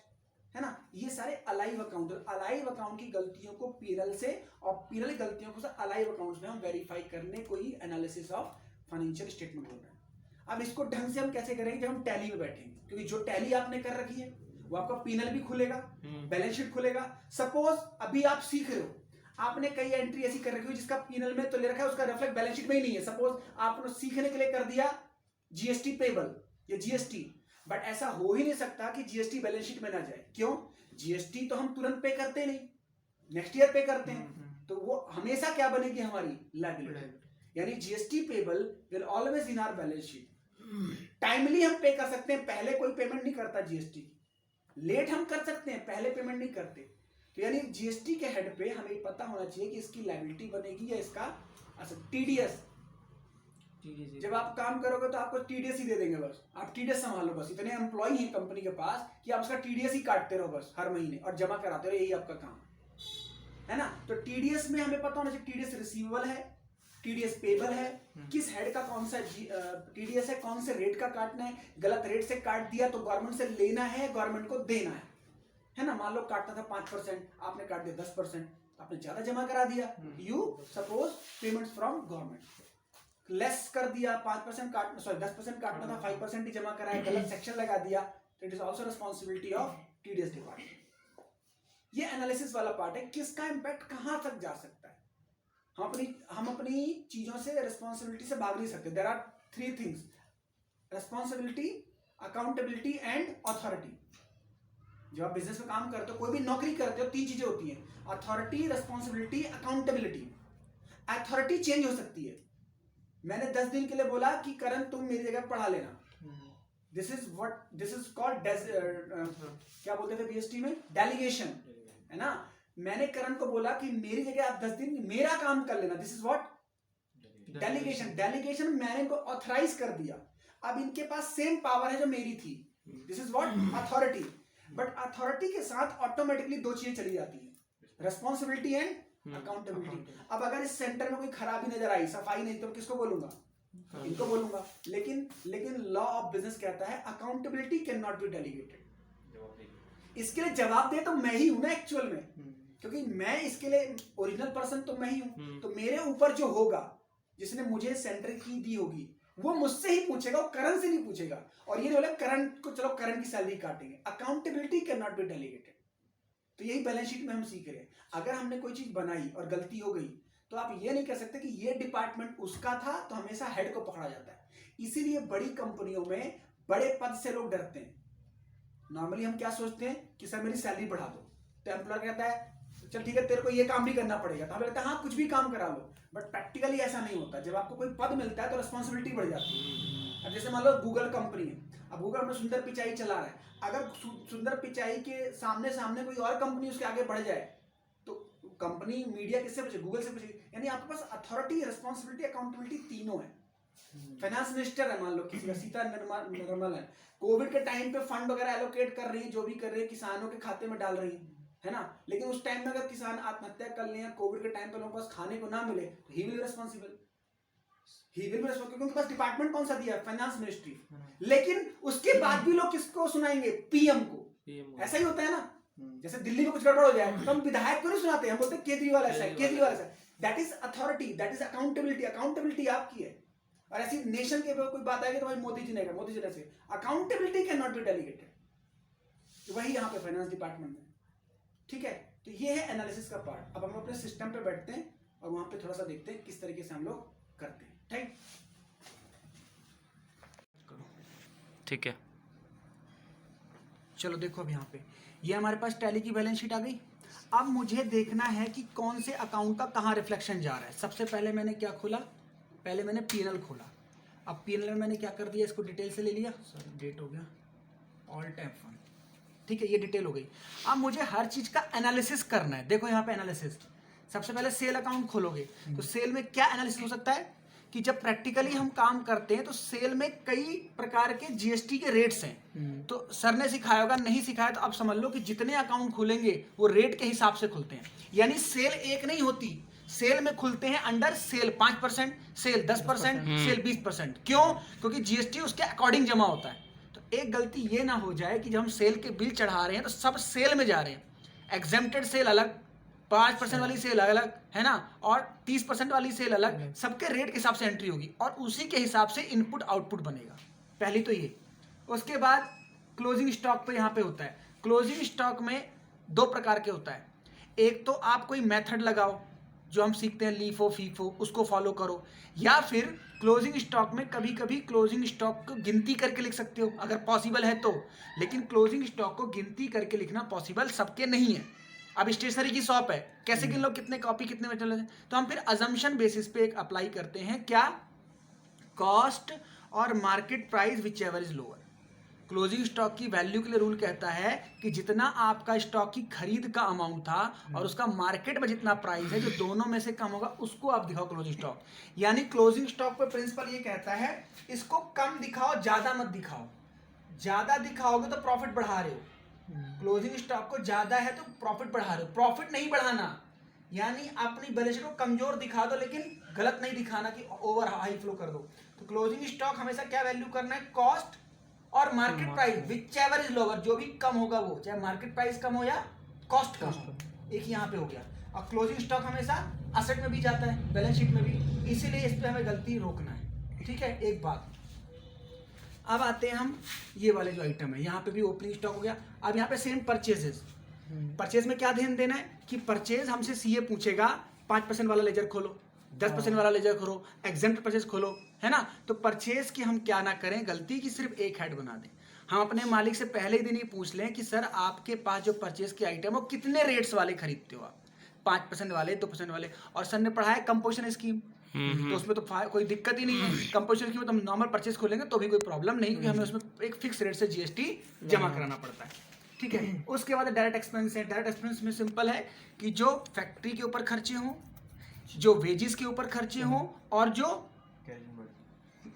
है ना, ये सारे अलाइव अकाउंट। अलाइव अकाउंट की गलतियों को पीएनएल से और पीएनएल की गलतियों को अलाइव अकाउंट्स में हम वेरीफाई करने को ही एनालिसिस ऑफ फाइनेंशियल स्टेटमेंट बोल रहे हैं। अब इसको ढंग से हम कैसे करेंगे, जब हम टैली में बैठेंगे, क्योंकि जो टैली आपने कर रखी है वो आपका पीएनएल भी खुलेगा, बैलेंस शीट खुलेगा। सपोज अभी आप सीख रहे हो, आपने कई एंट्री ऐसी कर रखी हो जिसका पीएनएल में तो ले रखा है, उसका रिफ्लेक्ट बैलेंस शीट में ही नहीं है। सपोज आपने सीखने के लिए कर दिया जीएसटी पेबल या जीएसटी, बट ऐसा हो ही नहीं सकता कि जीएसटी बैलेंस शीट में ना जाए। क्यों? जीएसटी तो हम तुरंत पे करते नहीं, नेक्स्ट ईयर पे करते हैं, तो वो हमेशा क्या बनेगी, हमारी लायबिलिटी। यानी GST payable will always in our balance sheet. Timely हम पे कर सकते हैं, पहले कोई पेमेंट नहीं करता जीएसटी। लेट हम कर सकते हैं, पहले पेमेंट नहीं करते। तो यानी जीएसटी के हेड पे हमें पता होना चाहिए कि इसकी लायबिलिटी बनेगी या इसका टीडीएस। जब आप काम करोगे तो आपको टीडीएस ही दे देंगे, बस आप टीडीएस संभालो। बस इतने एम्प्लॉय हैं कंपनी के पास कि आप उसका टीडीएस ही काटते रहो बस हर महीने और जमा कराते रहो, यही आपका काम है ना। तो टीडीएस में हमें पता होना चाहिए टीडीएस रिसीवेबल है, टीडीएस पेबल है, किस हेड का कौन सा टीडीएस है, कौन से रेट का काटना है। गलत रेट से काट दिया तो गवर्नमेंट से लेना है, गवर्नमेंट को देना है ना। मान लो काटना था 5%, आपने काट दिया 10%, आपने ज्यादा जमा करा दिया। You suppose payments from government less कर दिया, 5% काटना, सॉरी 10% काटना था, 5% ही जमा कराया, गलत सेक्शन लगा दिया, तो it is also responsibility of TDS department. ये एनालिसिस वाला पार्ट है, किसका इंपैक्ट कहां तक जा सकता है। हम अपनी चीजों से, रिस्पॉन्सिबिलिटी से भाग नहीं सकते। There are 3 things, responsibility, accountability and authority. जब आप बिजनेस में काम करते हो, कोई भी नौकरी करते हो, 3 चीजें होती हैं, authority, responsibility, accountability. Authority change हो सकती है। मैंने 10 दिन के लिए बोला कि करण तुम मेरी जगह पढ़ा लेना, दिस इज कॉल्ड क्या बोलते थे बीएसटी में, डेलीगेशन, है ना। मैंने करण को बोला कि मेरी जगह आप 10 दिन मेरा काम कर लेना, this is what, delegation. Delegation मैंने इनको ऑथराइज कर दिया, अब इनके पास सेम पावर है जो मेरी थी, this is what, authority. But authority के साथ ऑटोमेटिकली 2 चीजें चली जाती है, रिस्पॉन्सिबिलिटी एंड अकाउंटेबिलिटी। अब अगर इस सेंटर में कोई खराबी नजर आई, सफाई नहीं, तो किसको बोलूंगा, इनको बोलूंगा। लेकिन लॉ ऑफ बिजनेस कहता है accountability can not be delegated. इसके लिए जवाब दे तो मैं ही हूं ना एक्चुअल में, क्योंकि मैं इसके लिए ओरिजिनल पर्सन तो मैं ही हूं। तो मेरे ऊपर जो होगा, जिसने मुझे सेंटर की दी होगी, वो मुझसे ही पूछेगा, वो करण से नहीं पूछेगा। और ये बोले करण को, चलो करण की सैलरी काटेंगे। Accountability can not be delegated. तो यही बैलेंस शीट में हम सीख रहे हैं। अगर हमने कोई चीज बनाई और गलती हो गई, तो आप ये नहीं कह सकते कि ये डिपार्टमेंट उसका था, तो हमेशा हेड को पकड़ा जाता है। इसीलिए बड़ी कंपनियों में बड़े पद से लोग डरते हैं। नॉर्मली हम क्या सोचते हैं कि सर मेरी सैलरी बढ़ा दो, तो एम्प्लॉयर कहता है चल ठीक है, तेरे को ये काम भी करना पड़ेगा, तो हमें लगता है हाँ कुछ भी काम करा लो। बट प्रैक्टिकली ऐसा नहीं होता। जब आपको कोई पद मिलता है तो रिस्पॉन्सिबिलिटी बढ़ जाती है। अब जैसे मान लो गूगल कंपनी है, अब गूगल अपना सुंदर पिचाई चला रहा है, अगर सुंदर पिचाई के सामने कोई और कंपनी उसके आगे बढ़ जाए, तो कंपनी, मीडिया किससे पूछे, गूगल से पूछेगी। यानी आपके पास अथॉरिटी, रिस्पॉन्सिबिलिटी, अकाउंटेबिलिटी तीनों है। फाइनेंस मिनिस्टर है, मान लो किसी का, सीतारमण है, कोविड के टाइम पे फंड वगैरह एलोकेट कर रही है, जो भी कर रही है, किसानों के खाते में डाल रही है ना। लेकिन उस टाइम में अगर किसान आत्महत्या कर ले, कोविड के टाइम पे लोगों के पास खाने को ना मिले, तो ही विल बी रिस्पॉन्सिबल, क्योंकि उनके पास डिपार्टमेंट कौन सा दिया है, फाइनेंस मिनिस्ट्री। लेकिन उसके बाद भी लोग किसको सुनाएंगे, पीएम को। ऐसा ही होता है ना। जैसे दिल्ली में कुछ गड़बड़ हो जाए तो हम विधायक को नहीं सुनाते, हम बोलते हैं केजरीवाल ऐसा है, केजरीवाल ऐसा है। That is authority, that is accountability. Accountability आपकी है। और ऐसी नेशन के कोई बात आएगी तो भाई मोदी जी ने कहा, मोदी जी ने ऐसे। Accountability can not be delegated. वही यहाँ पे फाइनेंस डिपार्टमेंट में, ठीक है। तो ये है एनालिसिस का पार्ट। अब हम अपने सिस्टम पे बैठते हैं और वहां पे थोड़ा सा देखते हैं किस तरीके से हम लोग करते हैं। ठीक है, चलो देखो अब यहाँ पे ये हमारे पास टैली की बैलेंस शीट आ गई। अब मुझे देखना है कि कौन से अकाउंट का कहाँ रिफ्लेक्शन जा रहा है। सबसे पहले मैंने क्या खोला, पहले मैंने पीएनएल खोला। अब पीएनएल में मैंने क्या कर दिया, इसको डिटेल से ले लिया, सॉरी डेट हो गया, ऑल टाइम फंड, ठीक है, ये डिटेल हो गई। अब मुझे हर चीज का एनालिसिस करना है। देखो यहाँ पे एनालिसिस, सबसे पहले सेल अकाउंट खोलोगे तो सेल में क्या एनालिसिस हो सकता है कि जब प्रैक्टिकली हम काम करते हैं तो सेल में कई प्रकार के जीएसटी के रेट्स हैं। तो सर ने सिखाया होगा, नहीं सिखाया तो आप समझ लो कि जितने अकाउंट खुलेंगे वो रेट के हिसाब से खुलते हैं। यानी सेल एक नहीं होती, सेल में खुलते हैं अंडर सेल 5%, सेल 10%, सेल 20%। क्यों? क्योंकि जीएसटी उसके अकॉर्डिंग जमा होता है। तो एक गलती ये ना हो जाए कि जब हम सेल के बिल चढ़ा रहे हैं तो सब सेल में जा रहे हैं, एग्जेम्प्टेड सेल अलग, 5% वाली सेल अलग है ना, और 30% वाली सेल अलग, सबके रेट के हिसाब से एंट्री होगी और उसी के हिसाब से इनपुट आउटपुट बनेगा। पहली तो ये। उसके बाद क्लोजिंग स्टॉक पे यहाँ पे होता है। क्लोजिंग स्टॉक में दो प्रकार के होता है। एक तो आप कोई मेथड लगाओ जो हम सीखते हैं लीफो फीफो, उसको फॉलो करो, या फिर क्लोजिंग स्टॉक में कभी कभी क्लोजिंग स्टॉक को गिनती करके लिख सकते हो अगर पॉसिबल है तो। लेकिन क्लोजिंग स्टॉक को गिनती करके लिखना पॉसिबल सबके नहीं है। अब स्टेशनरी की शॉप है, कैसे गिन लो कितने कॉपी कितने में चले, तो हम फिर अजम्पशन बेसिस पे एक अप्लाई करते हैं, क्या, कॉस्ट और market price which ever is lower. Closing stock की वैल्यू के लिए रूल कहता है कि जितना आपका स्टॉक की खरीद का अमाउंट था और उसका मार्केट में जितना प्राइस है, जो दोनों में से कम होगा उसको आप दिखाओ क्लोजिंग स्टॉक। यानी क्लोजिंग स्टॉक पे प्रिंसिपल ये कहता है इसको कम दिखाओ, ज्यादा मत दिखाओ। ज्यादा दिखाओगे तो प्रॉफिट बढ़ा रहे हो, क्लोजिंग स्टॉक को ज्यादा है तो प्रॉफिट बढ़ा रहे हो, प्रॉफिट नहीं बढ़ाना। यानी अपनी बैलेंस शीट को कमजोर दिखा दो लेकिन गलत नहीं दिखाना कि ओवर हाई फ्लो कर दो। तो क्लोजिंग स्टॉक हमेशा क्या वैल्यू करना है, कॉस्ट और market price which ever is lower, जो भी कम होगा वो, चाहे मार्केट प्राइस कम हो या कॉस्ट कम हो। एक यहाँ पे हो गया। और क्लोजिंग स्टॉक हमेशा असेट में भी जाता है, बैलेंस शीट में भी, इसीलिए इस पे हमें गलती रोकना है, ठीक है। एक बात, अब आते हैं हम ये वाले जो आइटम है, यहाँ पे भी ओपनिंग स्टॉक हो गया। अब यहाँ पे सेम परचेजेस, परचेज में क्या ध्यान देना है कि परचेज हमसे सीए पूछेगा 5% वाला लेजर खोलो, 10% वाला लेजर खोलो, एग्जेम्प्ट परचेज खोलो, है ना। तो परचेज की हम क्या ना करें गलती की सिर्फ एक हेड बना दें। हम अपने मालिक से पहले ही दिन ही पूछ लें कि सर आपके पास जो परचेज के आइटम हो कितने रेट्स वाले खरीदते हो आप, 5% वाले, 2% वाले। और सर ने पढ़ाया कंपोजिशन स्कीम, तो उसमें तो कोई दिक्कत ही नहीं है। कंपोजिशन स्कीम में तो हम नॉर्मल परचेज खोलेंगे तो भी कोई प्रॉब्लम नहीं, क्योंकि हमें उसमें एक फिक्स रेट से जीएसटी जमा कराना पड़ता है, ठीक है। उसके बाद डायरेक्ट एक्सपेंस है। डायरेक्ट एक्सपेंस में सिंपल है कि जो फैक्ट्री के ऊपर खर्चे हों, जो वेजेस के ऊपर खर्चे हों और जो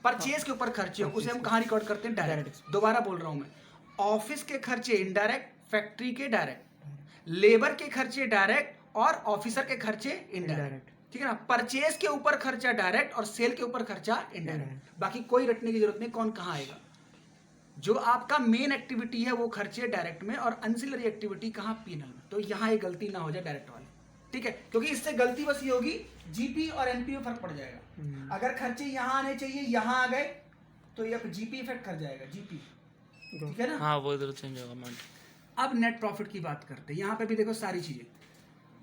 परचेज के ऊपर खर्चे हों, उसे हम कहाँ रिकॉर्ड करते हैं, डायरेक्ट। दोबारा बोल रहा हूं मैं, ऑफिस के खर्चे इनडायरेक्ट, फैक्ट्री के डायरेक्ट, लेबर के खर्चे डायरेक्ट और ऑफिसर के खर्चे इनडायरेक्ट, ठीक है ना। परचेज के ऊपर खर्चा डायरेक्ट और सेल के ऊपर खर्चा इनडायरेक्ट। बाकी कोई रटने की जरूरत नहीं कौन कहाँ आएगा। जो आपका मेन एक्टिविटी है वो खर्चे डायरेक्ट में और एंसिलरी एक्टिविटी कहाँ, पीएनएल में। तो यहाँ ये गलती ना हो जाए डायरेक्ट वाली, ठीक है। क्योंकि इससे गलती बस ये होगी जीपी और एनपी में फर्क पड़ जाएगा। अगर खर्चे यहाँ आने चाहिए यहाँ आ गए तो ये जीपी इफेक्ट कर जाएगा, जीपी, ठीक है ना। हाँ वो इधर चेंज होगा। अब नेट प्रॉफिट की बात करते हैं। यहाँ पे भी देखो सारी चीजें।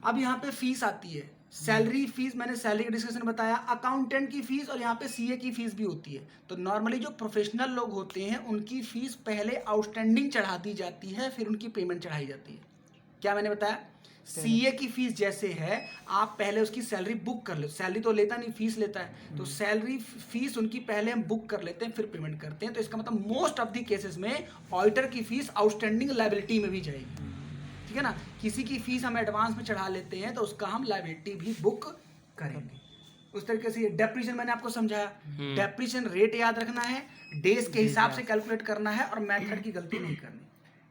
अब यहाँ पे फीस आती है, सैलरी फीस, मैंने सैलरी का डिस्कशन बताया, अकाउंटेंट की फीस और यहाँ पे सीए की फीस भी होती है। तो नॉर्मली जो प्रोफेशनल लोग होते हैं उनकी फीस पहले आउटस्टैंडिंग चढ़ा दी जाती है, फिर उनकी पेमेंट चढ़ाई जाती है। क्या मैंने बताया, सीए की फीस जैसे है आप पहले उसकी सैलरी बुक कर लो, सैलरी तो लेता नहीं फीस लेता है, तो सैलरी फीस उनकी पहले हम बुक कर लेते हैं फिर पेमेंट करते हैं। तो इसका मतलब मोस्ट ऑफ द केसेस में ऑडिटर की फीस आउटस्टैंडिंग लायबिलिटी में भी जाएगी, ठीक है ना। किसी की फीस हम एडवांस में चढ़ा लेते हैं तो उसका हम लायबिलिटी भी बुक करेंगे। उस तरीके से डेप्रिसिएशन मैंने आपको समझाया, डेप्रिसिएशन रेट याद रखना है, डेज के हिसाब से कैलकुलेट करना है और मेथड की गलती नहीं करनी।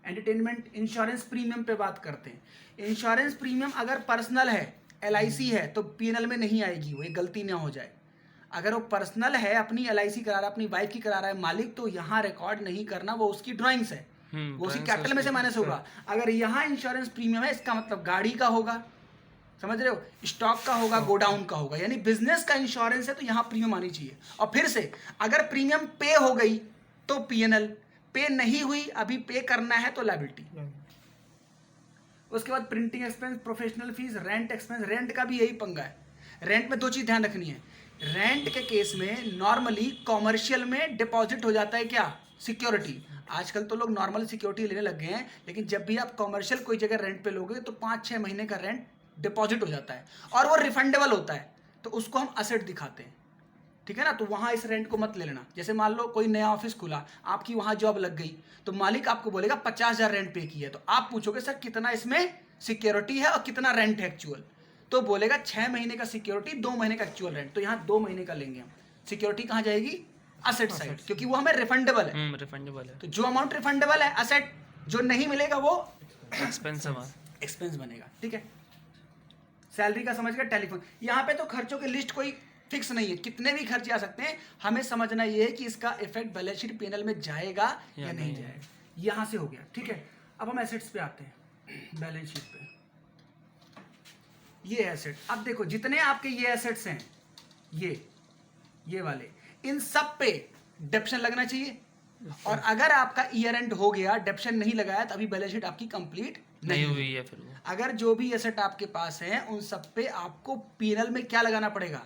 एंटरटेनमेंट इंश्योरेंस प्रीमियम पे बात करते हैं। इंश्योरेंस प्रीमियम अगर पर्सनल है, एलआईसी है, तो पीएनएल में नहीं आएगी, वो एक गलती ना हो जाए। अगर वो पर्सनल है, अपनी एलआईसी करा रहा है, अपनी वाइफ की करा रहा है मालिक, तो यहाँ रिकॉर्ड नहीं करना, वो उसकी ड्राइंग्स है, वो उसी कैपिटल में से माइनस होगा। अगर यहाँ इंश्योरेंस प्रीमियम है इसका मतलब गाड़ी का होगा, समझ रहे हो, स्टॉक का होगा, गोडाउन का होगा, यानी बिजनेस का इंश्योरेंस है तो यहाँ प्रीमियम आनी चाहिए। और फिर से अगर प्रीमियम पे हो गई तो पीएनएल, पे नहीं हुई अभी पे करना है तो लायबिलिटी। उसके बाद printing expense, professional fees, rent expense. Rent का भी यही पंगा है। रेंट में दो चीज ध्यान रखनी है। रेंट के केस में नॉर्मली कॉमर्शियल में डिपॉजिट हो जाता है क्या, सिक्योरिटी। आजकल तो लोग नॉर्मल सिक्योरिटी लेने लग गए हैं, लेकिन जब भी आप कॉमर्शियल कोई जगह रेंट पे लोगे तो 5-6 महीने का रेंट डिपॉजिट हो जाता है और वो रिफंडेबल होता है, तो उसको हम असेट दिखाते हैं, ठीक है ना। तो वहाँ इस रेंट को मत ले लेना। जैसे मान लो कोई नया ऑफिस खुला, आपकी वहाँ जॉब लग गई, तो मालिक आपको बोलेगा 50,000 रेंट पे किया है, तो आप पूछोगे सर कितना इसमें सिक्योरिटी है और कितना रेंट है एक्चुअल, तो बोलेगा 6 महीने का सिक्योरिटी, 2 महीने का एक्चुअल रेंट। तो यहाँ 2 महीने का लेंगे हम। सिक्योरिटी कहाँ जाएगी? असेट साइड, क्योंकि वो हमें रिफंडेबल है। रिफंडेबल है। तो जो अमाउंट रिफंडेबल है असेट, जो नहीं मिलेगा वो एक्सपेंस बनेगा, ठीक है। सैलरी का समझ गया। टेलीफोन, यहाँ पे तो खर्चों की लिस्ट कोई फिक्स नहीं है, कितने भी खर्चे आ सकते हैं। हमें समझना ये है कि इसका इफेक्ट बैलेंस शीट पीएनएल में जाएगा या नहीं जाएगा। यहाँ से हो गया, ठीक है। अब हम एसेट्स पे आते हैं, बैलेंस शीट पे। ये एसेट, अब देखो जितने आपके ये एसेट्स हैं, ये वाले, इन सब पे डेप्शन लगना चाहिए। और अगर आपका ईयर एंड हो गया, डेप्शन नहीं लगाया, तो अभी बैलेंस शीट आपकी कंप्लीट नहीं हुई है। फिर अगर जो भी एसेट आपके पास है उन सब पे आपको पीएनएल में क्या लगाना पड़ेगा?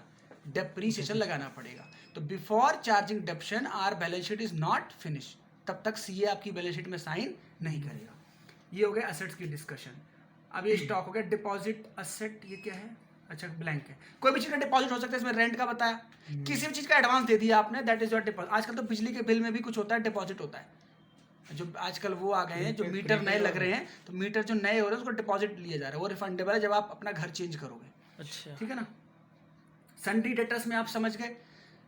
डेप्रीसिएशन लगाना पड़ेगा। तो before charging depreciation our balance sheet is not finish, तब तक सीए आपकी बैलेंस शीट में साइन नहीं करेगा। ये हो गया एसेट्स की डिस्कशन। अब ये स्टॉक हो गया। डिपॉजिट असेट, ये क्या है? अच्छा ब्लैंक है। कोई भी चीज़ का डिपॉजिट हो सकता है, इसमें रेंट का बताया, किसी भी चीज़ का एडवांस दे दिया आपने, दैट इज योर डिपॉजिट। आजकल तो बिजली के बिल में भी कुछ होता है, डिपॉजिट होता है। जो आजकल वो आ गए हैं, जो मीटर नए लग रहे हैं, तो मीटर जो नए हो रहे हैं उसको डिपॉजिट लिया जा रहा है, वो रिफंडेबल है जब आप अपना घर चेंज करोगे। अच्छा, ठीक है ना। सन्ड्री डेटर्स में आप समझ गए,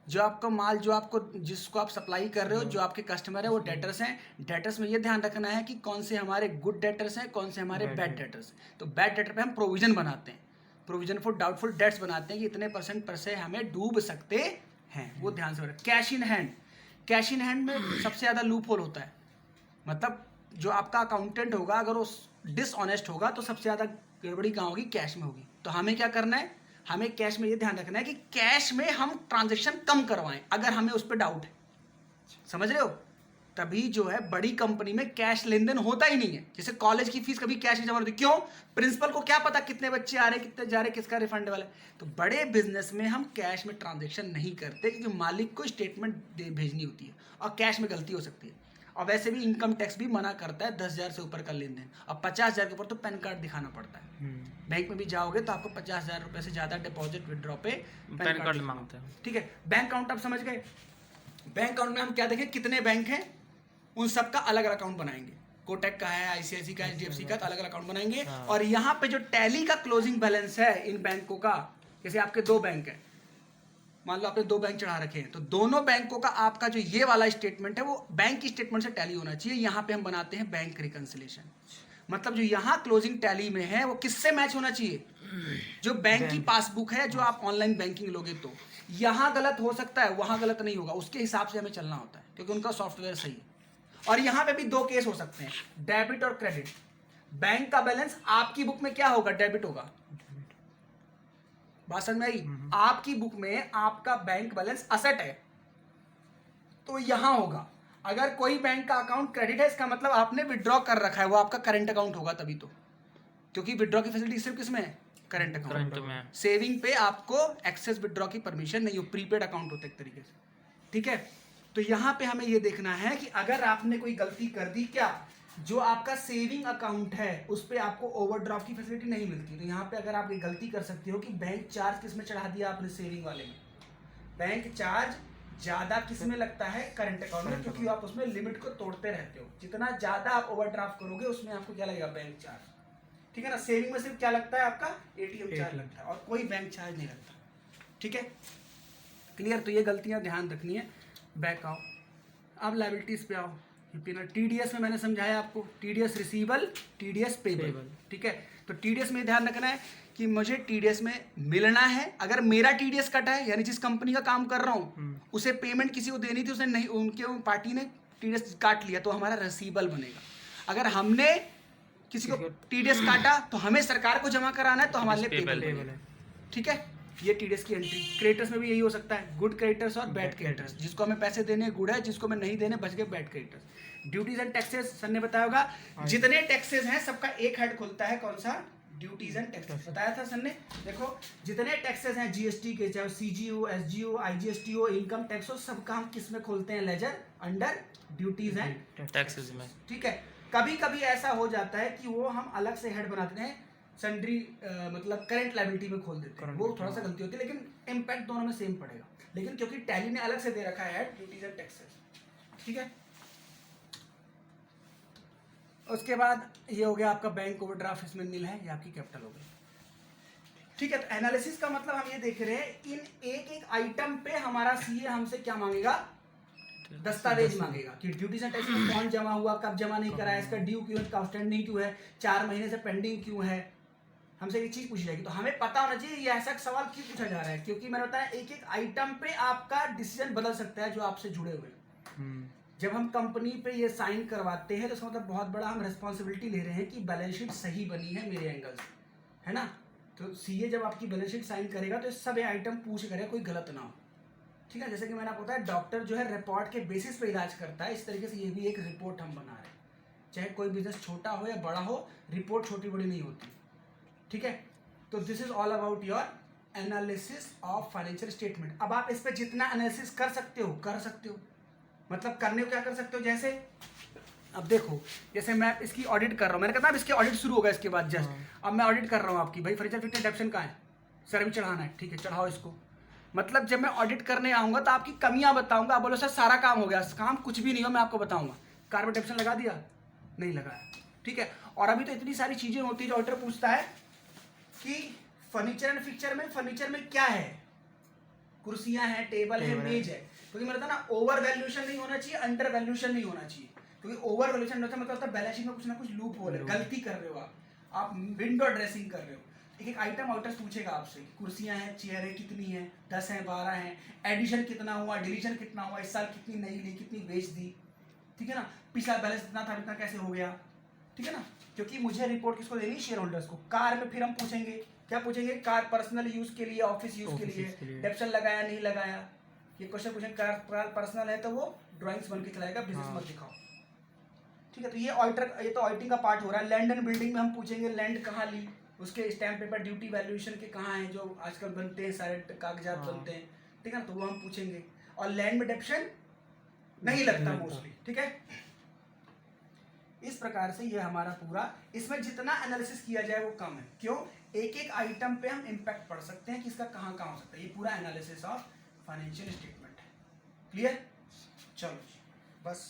जो आपका माल, जो आपको, जिसको आप सप्लाई कर रहे हो, जो आपके कस्टमर है, वो डेटर्स हैं। डेटर्स में ये ध्यान रखना है कि कौन से हमारे गुड डेटर्स हैं, कौन से हमारे बैड डेटर्स हैं। तो बैड डेटर पे हम प्रोविजन बनाते हैं, प्रोविजन फॉर डाउटफुल डेट्स बनाते हैं कि इतने % पर से हमें डूब सकते हैं, वो ध्यान से रखें। Cash in hand, cash in hand में सबसे ज़्यादा लूप होल होता है। मतलब जो आपका अकाउंटेंट होगा, अगर वो डिसऑनेस्ट होगा तो सबसे ज़्यादा गड़बड़ी कहाँ होगी? कैश में होगी। तो हमें क्या करना है? हमें कैश में ये ध्यान रखना है कि कैश में हम ट्रांजैक्शन कम करवाएं, अगर हमें उस पर डाउट है। समझ रहे हो? तभी जो है बड़ी कंपनी में कैश लेन देन होता ही नहीं है। जैसे कॉलेज की फीस कभी कैश नहीं जमा होती, क्यों? प्रिंसिपल को क्या पता कितने बच्चे आ रहे, कितने जा रहे, किसका रिफंडेबल है। तो बड़े बिजनेस में हम कैश में ट्रांजैक्शन नहीं करते, क्योंकि मालिक को स्टेटमेंट भेजनी होती है और कैश में गलती हो सकती है। और वैसे भी इनकम टैक्स भी मना करता है 10,000 से ऊपर का लेन देन, और 50,000 के ऊपर तो पैन कार्ड दिखाना पड़ता है। बैंक में भी जाओगे तो आपको 50,000 रुपए से ज़्यादा डिपॉजिट विड्रॉ पे पैन कार्ड मांगते हैं, ठीक है। बैंक अकाउंट आप समझ गए। बैंक अकाउंट में हम क्या देखें? कितने बैंक हैं, उन सब का अलग अलग अकाउंट बनाएंगे। कोटक का है, आईसीआईसी का, एचडीएफसी का, तो अलग अलग अकाउंट बनाएंगे। और यहाँ पे जो टैली का क्लोजिंग बैलेंस है इन बैंकों का, जैसे आपके 2 बैंक है, मान लो आपने 2 बैंक चढ़ा रखे हैं, तो दोनों बैंकों का आपका जो ये वाला स्टेटमेंट है वो बैंक की स्टेटमेंट से टैली होना चाहिए। यहाँ पे हम बनाते हैं बैंक रिकंसिलिएशन। मतलब जो यहाँ क्लोजिंग टैली में है वो किससे मैच होना चाहिए? जो बैंक की पासबुक है, जो आप ऑनलाइन बैंकिंग लोगे, तो यहाँ गलत हो सकता है, वहाँ गलत नहीं होगा, उसके हिसाब से हमें चलना होता है, क्योंकि उनका सॉफ्टवेयर सही है। और यहाँ पे भी 2 केस हो सकते हैं, डेबिट और क्रेडिट। बैंक का बैलेंस आपकी बुक में क्या होगा? डेबिट होगा। बात समझ में आई? आपकी बुक में आपका बैंक बैलेंस असेट है, तो यहां होगा। अगर कोई बैंक का अकाउंट क्रेडिट है, इसका मतलब आपने विड्रॉ कर रखा है, वो आपका करंट अकाउंट होगा तभी तो, क्योंकि विड्रॉ की फैसिलिटी सिर्फ किसमें है? करंट अकाउंट में। सेविंग पे आपको एक्सेस विड्रॉ की परमिशन नहीं हो, प्रीपेड अकाउंट होता है एक तरीके से, ठीक है। तो यहाँ पे हमें ये देखना है कि अगर आपने कोई गलती कर दी, क्या जो आपका सेविंग अकाउंट है उस पे आपको ओवरड्राफ्ट की फैसिलिटी नहीं मिलती। तो यहाँ पे अगर आप ये गलती कर सकते हो कि बैंक चार्ज किस में चढ़ा दिया आपने? सेविंग वाले में। बैंक चार्ज ज़्यादा किस में लगता है? करंट अकाउंट में, क्योंकि आप उसमें लिमिट को तोड़ते रहते हो। जितना ज़्यादा आप ओवरड्राफ्ट करोगे उसमें आपको क्या लगेगा? बैंक चार्ज, ठीक है ना। सेविंग में सिर्फ क्या लगता है? आपका एटीएम चार्ज लगता है, और कोई बैंक चार्ज नहीं लगता, ठीक है। क्लियर? तो ये गलतियाँ ध्यान रखनी है। बैक आओ, अब लायबिलिटीज़ पे आओ। टीडीएस में मैंने समझाया आपको, टीडीएस रिसीवेबल, टीडीएस पेबल, ठीक है। तो टीडीएस में ध्यान रखना है कि मुझे टीडीएस में मिलना है। अगर मेरा टीडीएस कटा है, यानी जिस कंपनी का काम कर रहा हूँ उसे पेमेंट किसी को देनी थी, उसने नहीं, उनके पार्टी ने टीडीएस काट लिया, तो हमारा रिसीवेबल बनेगा। अगर हमने किसी को टीडीएस काटा तो हमें सरकार को जमा कराना है, तो हमारे लिए पेबल है, ठीक है। ये टीडीएस की एंट्री। क्रेडिटर्स में भी यही हो सकता है, गुड क्रेडिटर्स और बैड क्रेडिटर्स। जिसको हमें पैसे देने गुड है, जिसको हमें नहीं देने बच गए bad creditors. Duties and taxes sir ने बताया होगा, जितने टैक्सेस हैं सबका एक हेड खुलता है, कौन सा? ड्यूटीज एंड टैक्सेस बताया था सर ने। देखो जितने टैक्सेस हैं जीएसटी के, चाहे सीजीओ, एसजीओ, आईजीएसटी हो, इनकम टैक्स हो, सबका हम किस में खोलते हैं? Ledger under duties and taxes में। ठीक है। कभी कभी ऐसा हो जाता है कि वो हम अलग से हेड बनाते हैं, सन्ड्री मतलब करंट लायबिलिटी में खोल देते हैं, वो थोड़ा सा गलती होती है, लेकिन इम्पैक्ट दोनों में सेम पड़ेगा। लेकिन क्योंकि टैली ने अलग से दे रखा है ड्यूटीज एंड टैक्सेस, ठीक है। उसके बाद ये हो गया आपका बैंक ओवरड्राफ्ट, इसमें नील है, ये आपकी कैपिटल हो गई, ठीक है। तो एनालिसिस का मतलब हम ये देख रहे हैं इन एक एक आइटम पे हमारा सीए हमसे क्या मांगेगा? दस्तावेज मांगेगा कि ड्यूटीज एंड टैक्स में कौन जमा हुआ, कब जमा नहीं करा है, इसका ड्यू क्यों है, आउटस्टैंडिंग क्यों है, 4 महीने से पेंडिंग क्यों है, हमसे ये चीज पूछी जाएगी। तो हमें पता होना चाहिए ये ऐसा सवाल क्यों पूछा जा रहा है, क्योंकि मैंने बताया एक एक आइटम पे आपका डिसीजन बदल सकता है जो आपसे जुड़े हुए। जब हम कंपनी पे ये साइन करवाते हैं तो इसका मतलब बहुत बड़ा हम रिस्पॉन्सिबिलिटी ले रहे हैं कि बैलेंस शीट सही बनी है मेरे एंगल से, है ना। तो सीए जब आपकी बैलेंस शीट साइन करेगा तो सब आइटम पूछ करेगा, कोई गलत ना हो, ठीक है। जैसे कि मैंने आपको बताया डॉक्टर जो है रिपोर्ट के बेसिस पे इलाज करता है, इस तरीके से ये भी एक रिपोर्ट हम बना रहे हैं। चाहे कोई बिजनेस छोटा हो या बड़ा हो, रिपोर्ट छोटी बड़ी नहीं होती, ठीक है। तो this is all about your analysis of financial statement. अब आप इस पे जितना एनालिसिस कर सकते हो, मतलब करने को क्या कर सकते हो, जैसे अब देखो जैसे मैं इसकी ऑडिट कर रहा हूँ, मैंने कहा था इसके ऑडिट शुरू होगा इसके बाद जस्ट, अब मैं ऑडिट कर रहा हूँ आपकी, भाई फर्नीचर फिट डेप्शन कहाँ है सर, अभी चढ़ाना है, ठीक है चढ़ाओ इसको। मतलब जब मैं ऑडिट करने आऊँगा तो आपकी कमियाँ बताऊँगा, आप बोलो सर सारा काम हो गया, काम कुछ भी नहीं हो, मैं आपको बताऊँगा कार्बन डेप्शन लगा दिया, नहीं लगाया, ठीक है। और अभी तो इतनी सारी चीज़ें होती है जो ऑडिटर पूछता है कि फर्नीचर एंड फिक्चर में क्या है, कुर्सियाँ हैं, टेबल है, मेज है, क्योंकि मैंने बताया ना ओवर वैल्यूएशन नहीं होना चाहिए, अंडर वैल्यूएशन नहीं होना चाहिए, क्योंकि ओवर वैल्यूएशन मतलब होता है बैलेंस शीट में कुछ ना कुछ लूप होल है, गलती कर रहे हो आप विंडो ड्रेसिंग कर रहे हो। एक एक आइटम ऑडिटर पूछेगा आपसे, कुर्सियां हैं, चेयर है, कितनी है, 10 है, 12 है, एडिशन कितना हुआ, डिलीशन कितना हुआ, इस साल कितनी नई ली, कितनी बेच दी, ठीक है ना, पिछला बैलेंस इतना था, इतना कैसे हो गया, ठीक है ना। क्योंकि मुझे रिपोर्ट किसको देनी, शेयर होल्डर्स को। कार में फिर हम पूछेंगे, क्या पूछेंगे, कार पर्सनल यूज के लिए, ऑफिस यूज के लिए डेप्शन लगाया नहीं लगाया, ये क्वेश्चन पूछेंगे। कार पर्सनल है तो वो ड्राइंग्स बन के चलाएगा, बिजनेस मत दिखाओ, ठीक है। तो ये ऑडिटर, ये तो ऑडिटिंग का पार्ट हो रहा है। लैंड एंड बिल्डिंग में हम पूछेंगे लैंड कहाँ ली, उसके स्टैम्प पेपर ड्यूटी वैल्यूएशन के कहाँ हैं, जो आजकल बनते हैं सारे कागजात बनते हैं, ठीक है ना, तो वो हम पूछेंगे। और लैंड में डेप्शन नहीं लगता मोस्टली, ठीक है। इस प्रकार से ये हमारा पूरा, इसमें जितना एनालिसिस किया जाए वो कम है, क्यों, एक एक आइटम पे हम इम्पैक्ट पढ़ सकते हैं कि इसका कहाँ हो सकता है। ये पूरा एनालिसिस ऑफ फाइनेंशियल स्टेटमेंट है, क्लियर। चलो बस।